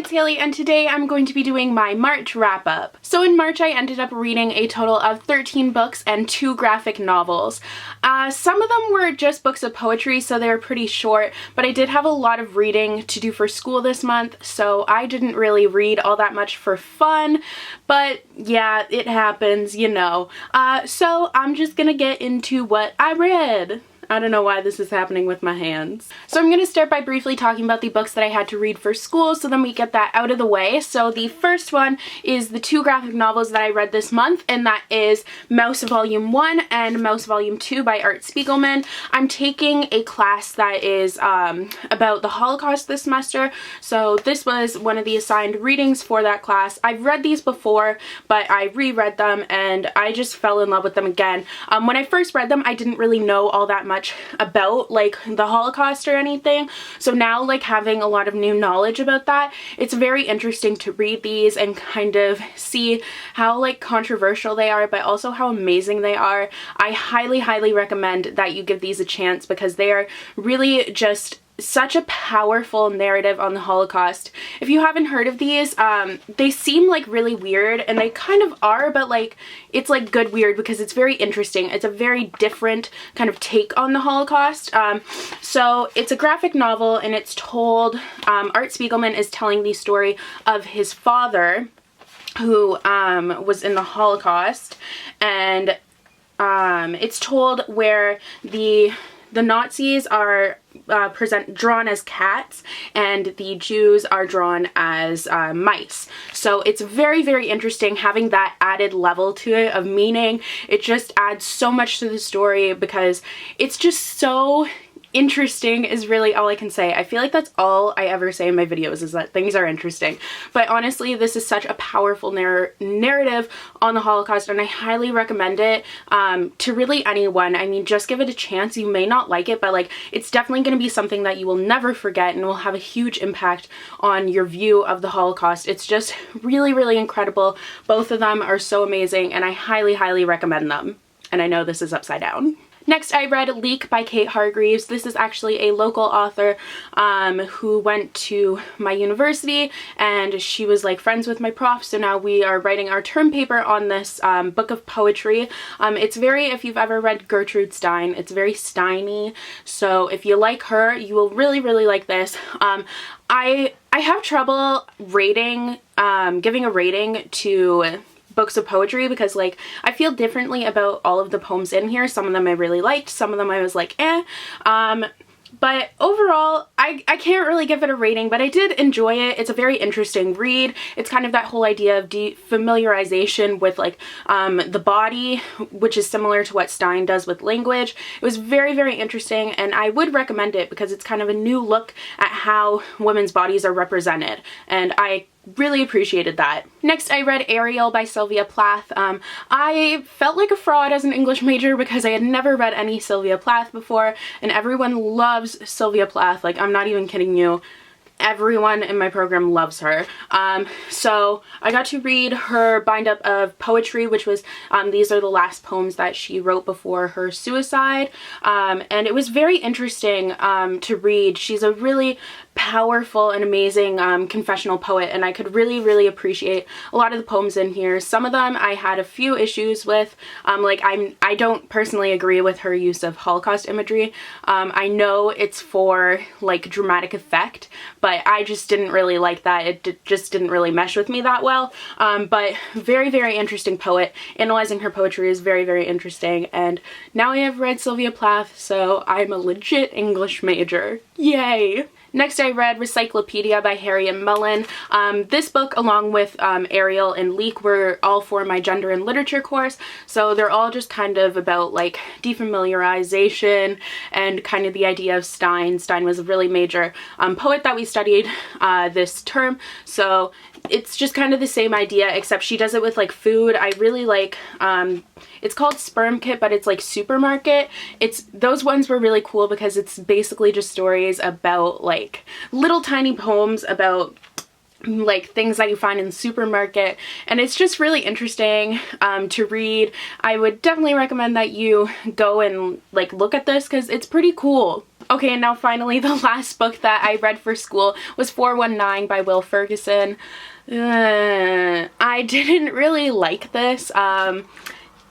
it's Haley, and today I'm going to be doing my March wrap-up. So in March I ended up reading a total of 13 books and 2 graphic novels. Some of them were just books of poetry, so they were pretty short, but I did have a lot of reading to do for school this month, so I didn't really read all that much for fun, but yeah, it happens, you know. So I'm just gonna get into what I read. I don't know why this is happening with my hands. So I'm going to start by briefly talking about the books that I had to read for school, so then we get that out of the way. So the first one is the 2 graphic novels that I read this month, and that is Mouse Volume 1 and Mouse Volume 2 by Art Spiegelman. I'm taking a class that is about the Holocaust this semester, so this was one of the assigned readings for that class. I've read these before, but I reread them and I just fell in love with them again. When I first read them, I didn't really know all that much about like the Holocaust or anything, so now like having a lot of new knowledge about that, it's very interesting to read these and kind of see how like controversial they are, but also how amazing they are. I highly recommend that you give these a chance because they are really just such a powerful narrative on the Holocaust. If you haven't heard of these, they seem like really weird, and they kind of are, but like it's like good weird because it's very interesting. It's a very different kind of take on the Holocaust. So it's a graphic novel, and it's told, Art Spiegelman is telling the story of his father who was in the Holocaust, and it's told where the Nazis are drawn as cats and the Jews are drawn as mice. So it's very interesting having that added level to it of meaning. It just adds so much to the story because it's just so interesting is really all I can say. I feel like that's all I ever say in my videos, is that things are interesting. But honestly, this is such a powerful narrative on the Holocaust, and I highly recommend it to really anyone. I mean, just give it a chance. You may not like it, but like it's definitely going to be something that you will never forget and will have a huge impact on your view of the Holocaust. It's just really incredible. Both of them are so amazing, and I highly recommend them. And I know this is upside down. Next, I read Leak by Kate Hargreaves. This is actually a local author who went to my university, and she was like friends with my prof, so now we are writing our term paper on this book of poetry. It's very, if you've ever read Gertrude Stein, it's very Steiny, so if you like her, you will really like this. I have trouble rating, giving a rating to books of poetry because like I feel differently about all of the poems in here. Some of them I really liked, some of them I was like eh. But overall, I can't really give it a rating, but I did enjoy it. It's a very interesting read. It's kind of that whole idea of defamiliarization with like the body, which is similar to what Stein does with language. It was very interesting, and I would recommend it because it's kind of a new look at how women's bodies are represented, and I really appreciated that. Next, I read Ariel by Sylvia Plath. I felt like a fraud as an English major because I had never read any Sylvia Plath before, and everyone loves Sylvia Plath. Like, I'm not even kidding you. Everyone in my program loves her. So I got to read her bind-up of poetry, which was, these are the last poems that she wrote before her suicide, and it was very interesting to read. She's a really powerful and amazing confessional poet, and I could really appreciate a lot of the poems in here. Some of them I had a few issues with, like I don't personally agree with her use of Holocaust imagery. I know it's for like dramatic effect, but I just didn't really like that. It just didn't really mesh with me that well. But very interesting poet. Analyzing her poetry is very interesting, and now I have read Sylvia Plath, so I'm a legit English major. Yay! Next, I read Recyclatepedia by Harriet Mullen. This book, along with Ariel and Leak, were all for my gender and literature course, so they're all just kind of about like defamiliarization and kind of the idea of Stein. Stein was a really major poet that we studied this term, so it's just kind of the same idea, except she does it with like food. I really like, it's called Sperm Kit, but it's like supermarket. Those ones were really cool because it's basically just stories about like little tiny poems about like things that you find in the supermarket, and it's just really interesting to read. I would definitely recommend that you go and like look at this because it's pretty cool. Okay, and now finally the last book that I read for school was 419 by Will Ferguson. I didn't really like this.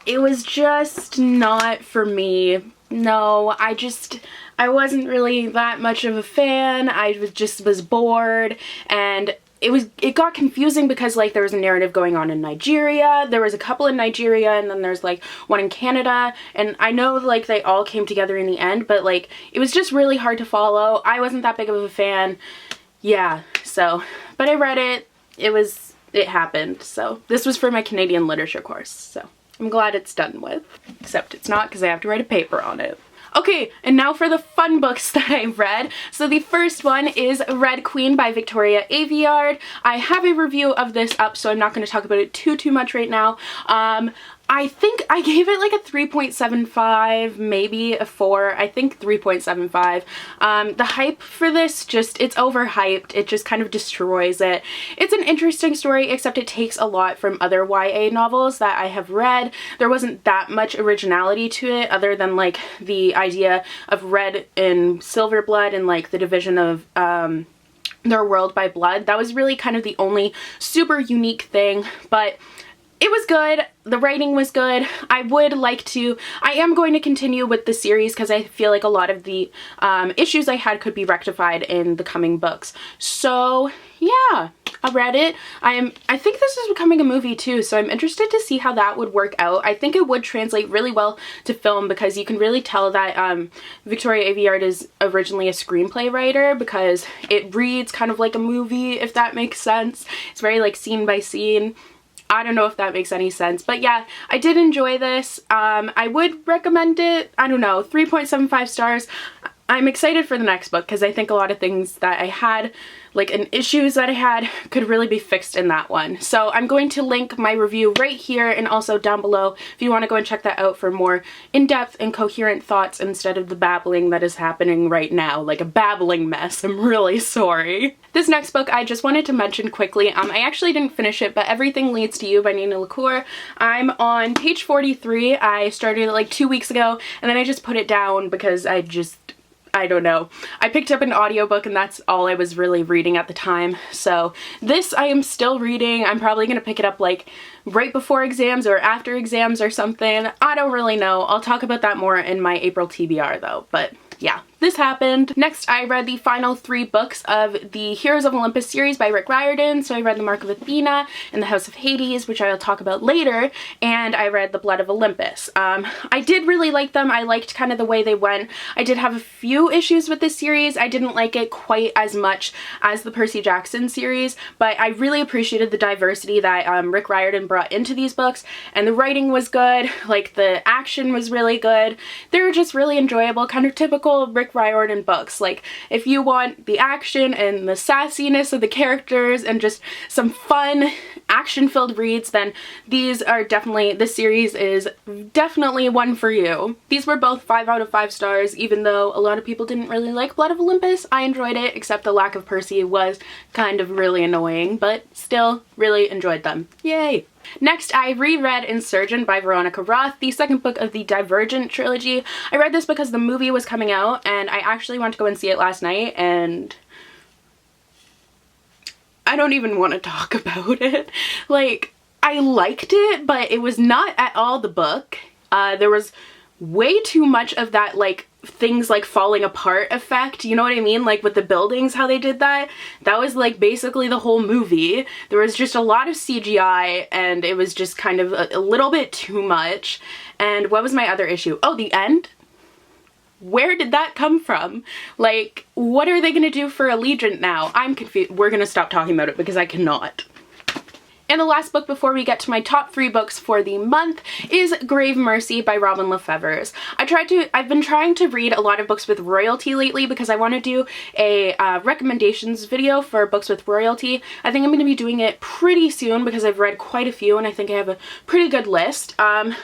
It was just not for me. No, I wasn't really that much of a fan. I was bored, and it got confusing because like there was a narrative going on in Nigeria, there was a couple in Nigeria, and then there's like one in Canada, and I know like they all came together in the end, but like it was just really hard to follow. I wasn't that big of a fan. Yeah, so, but I read it. It happened. So this was for my Canadian literature course, so I'm glad it's done with. Except it's not, because I have to write a paper on it. Okay, and now for the fun books that I read. So the first one is Red Queen by Victoria Aveyard. I have a review of this up, so I'm not going to talk about it too much right now. I think I gave it like a 3.75, maybe a 4. I think 3.75. The hype for this it's overhyped. It just kind of destroys it. It's an interesting story, except it takes a lot from other YA novels that I have read. There wasn't that much originality to it other than like the idea of red and silver blood and like the division of their world by blood. That was really kind of the only super unique thing, but it was good. The writing was good. I am going to continue with the series because I feel like a lot of the issues I had could be rectified in the coming books. So yeah, I read it. I think this is becoming a movie too, so I'm interested to see how that would work out. I think it would translate really well to film because you can really tell that Victoria Aveyard is originally a screenplay writer because it reads kind of like a movie, if that makes sense. It's very like scene by scene. I don't know if that makes any sense, but yeah, I did enjoy this. I would recommend it. I don't know, 3.75 stars. I'm excited for the next book because I think a lot of things that I had, like issues that I had, could really be fixed in that one. So I'm going to link my review right here and also down below if you want to go and check that out for more in-depth and coherent thoughts instead of the babbling that is happening right now, like a babbling mess. I'm really sorry. This next book I just wanted to mention quickly. I actually didn't finish it, but Everything Leads to You by Nina LaCour. I'm on page 43. I started it like 2 weeks ago, and then I just put it down because I don't know. I picked up an audiobook and that's all I was really reading at the time. So this I am still reading. I'm probably going to pick it up like right before exams or after exams or something. I don't really know. I'll talk about that more in my April TBR though, but yeah, this happened. Next, I read the final 3 books of the Heroes of Olympus series by Rick Riordan. So I read The Mark of Athena and The House of Hades, which I will talk about later, and I read The Blood of Olympus. I did really like them. I liked kind of the way they went. I did have a few issues with this series. I didn't like it quite as much as the Percy Jackson series, but I really appreciated the diversity that Rick Riordan brought into these books, and the writing was good. Like, the action was really good. They were just really enjoyable, kind of typical Rick Riordan books. Like, if you want the action and the sassiness of the characters and just some fun action-filled reads, then this series is definitely one for you. These were both 5 out of 5 stars, even though a lot of people didn't really like Blood of Olympus. I enjoyed it, except the lack of Percy was kind of really annoying, but still really enjoyed them. Yay! Next, I reread Insurgent by Veronica Roth, the second book of the Divergent trilogy. I read this because the movie was coming out, and I actually went to go and see it last night, and I don't even want to talk about it. Like, I liked it, but it was not at all the book. There was way too much of that, like, things like falling apart effect, you know what I mean? Like with the buildings, how they did that. That was like basically the whole movie. There was just a lot of CGI and it was just kind of a little bit too much. And what was my other issue? Oh, the end? Where did that come from? Like, what are they gonna do for Allegiant now? I'm confused. We're gonna stop talking about it because I cannot. And the last book before we get to my top 3 books for the month is Grave Mercy by Robin Lefevers. I've been trying to read a lot of books with royalty lately because I want to do a recommendations video for books with royalty. I think I'm going to be doing it pretty soon because I've read quite a few and I think I have a pretty good list.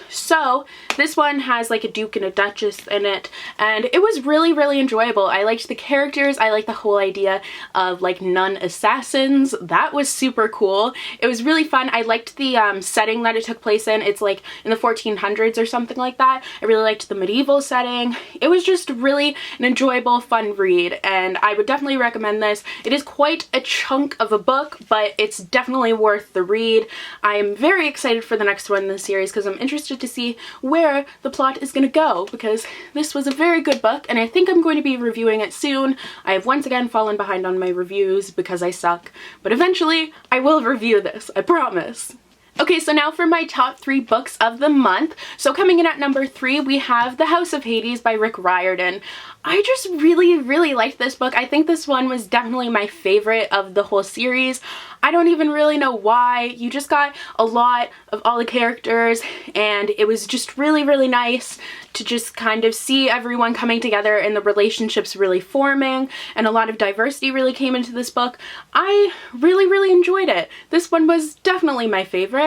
So this one has like a duke and a duchess in it, and it was really, really enjoyable. I liked the characters. I liked the whole idea of like nun assassins. That was super cool. It was really really fun. I liked the setting that it took place in. It's like in the 1400s or something like that. I really liked the medieval setting. It was just really an enjoyable, fun read, and I would definitely recommend this. It is quite a chunk of a book, but it's definitely worth the read. I am very excited for the next one in the series because I'm interested to see where the plot is going to go, because this was a very good book and I think I'm going to be reviewing it soon. I have once again fallen behind on my reviews because I suck, but eventually I will review this, I promise. Okay, so now for my top 3 books of the month. So coming in at number 3, we have The House of Hades by Rick Riordan. I just really liked this book. I think this one was definitely my favorite of the whole series. I don't even really know why. You just got a lot of all the characters, and it was just really nice to just kind of see everyone coming together and the relationships really forming, and a lot of diversity really came into this book. I really enjoyed it. This one was definitely my favorite.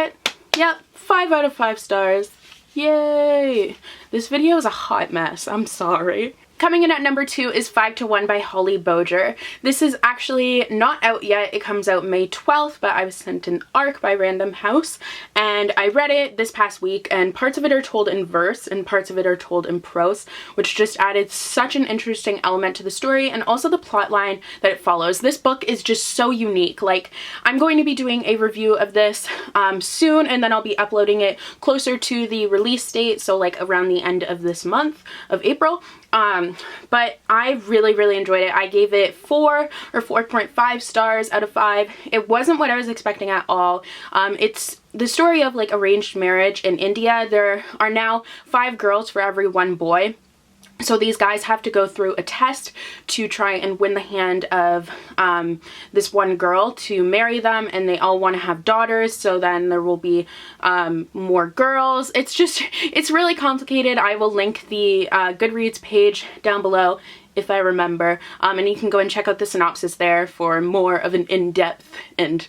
Yep, 5 out of 5 stars. Yay! This video is a hot mess, I'm sorry. Coming in at number 2 is 5 to 1 by Holly Boger. This is actually not out yet. It comes out May 12th, but I was sent an ARC by Random House, and I read it this past week, and parts of it are told in verse and parts of it are told in prose, which just added such an interesting element to the story, and also the plot line that it follows. This book is just so unique. Like, I'm going to be doing a review of this soon, and then I'll be uploading it closer to the release date, so like around the end of this month of April. But I really enjoyed it. I gave it 4 or 4.5 stars out of 5. It wasn't what I was expecting at all. It's the story of like arranged marriage in India. There are now 5 girls for every 1 boy. So these guys have to go through a test to try and win the hand of this one girl to marry them, and they all want to have daughters, so then there will be more girls. It's really complicated. I will link the Goodreads page down below if I remember, and you can go and check out the synopsis there for more of an in-depth and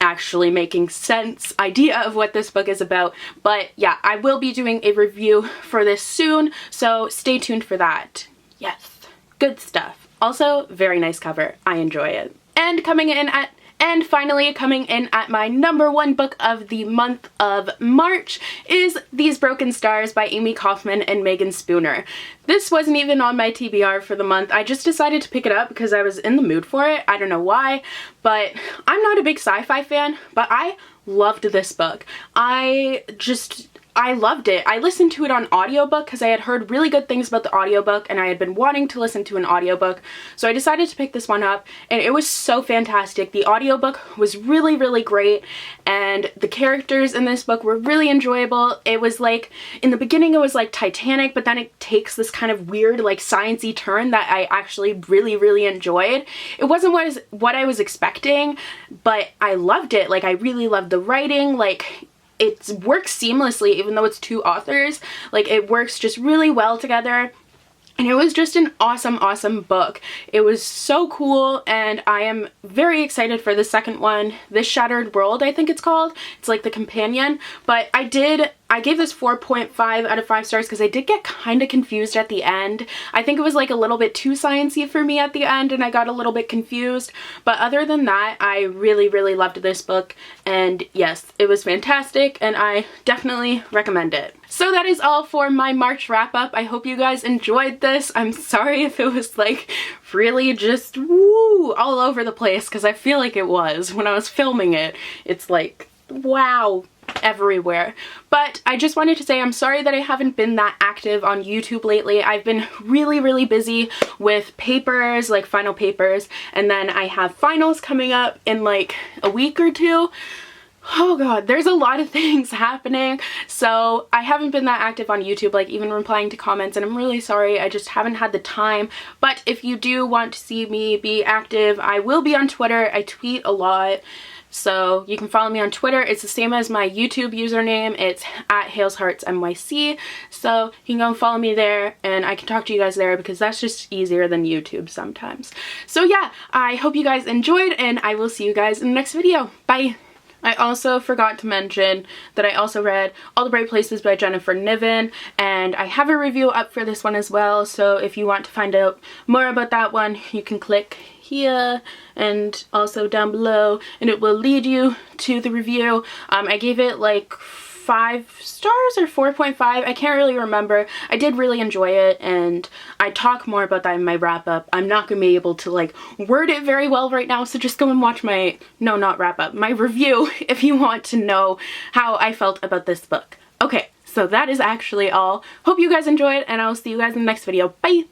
actually making sense idea of what this book is about. But yeah, I will be doing a review for this soon, so stay tuned for that. Yes, good stuff. Also, very nice cover. I enjoy it. And finally coming in at my number 1 book of the month of March is These Broken Stars by Amy Kaufman and Megan Spooner. This wasn't even on my TBR for the month. I just decided to pick it up because I was in the mood for it. I don't know why, but I'm not a big sci-fi fan, but I loved this book. I loved it. I listened to it on audiobook because I had heard really good things about the audiobook and I had been wanting to listen to an audiobook. So I decided to pick this one up, and it was so fantastic. The audiobook was really great, and the characters in this book were really enjoyable. It was like, in the beginning it was like Titanic, but then it takes this kind of weird like science-y turn that I actually really enjoyed. It wasn't what I was expecting, but I loved it. Like, I really loved the writing. Like, it works seamlessly even though it's 2 authors. Like, it works just really well together. And it was just an awesome book. It was so cool, and I am very excited for the second one. This Shattered World, I think it's called. It's like the companion. But I gave this 4.5 out of 5 stars because I did get kind of confused at the end. I think it was like a little bit too sciencey for me at the end, and I got a little bit confused. But other than that, I really loved this book, and yes, it was fantastic, and I definitely recommend it. So that is all for my March wrap up. I hope you guys enjoyed this. I'm sorry if it was like really just woo all over the place, because I feel like it was when I was filming it. It's like, wow, everywhere. But I just wanted to say I'm sorry that I haven't been that active on YouTube lately. I've been really busy with papers, like final papers, and then I have finals coming up in like a week or 2. Oh god, there's a lot of things happening, so I haven't been that active on YouTube, like even replying to comments, and I'm really sorry. I just haven't had the time. But if you do want to see me be active, I will be on Twitter. I tweet a lot, so you can follow me on Twitter. It's the same as my YouTube username. It's @HalesHeartsNYC, so you can go and follow me there, and I can talk to you guys there because that's just easier than YouTube sometimes. So yeah, I hope you guys enjoyed, and I will see you guys in the next video. Bye! I also forgot to mention that I also read All the Bright Places by Jennifer Niven, and I have a review up for this one as well, so if you want to find out more about that one, you can click here and also down below, and it will lead you to the review. I gave it like 5 stars or 4.5. I can't really remember. I did really enjoy it, and I talk more about that in my wrap up. I'm not gonna be able to like word it very well right now, so just go and watch my, no, not wrap up, my review if you want to know how I felt about this book. Okay, so that is actually all. Hope you guys enjoyed, and I'll see you guys in the next video. Bye!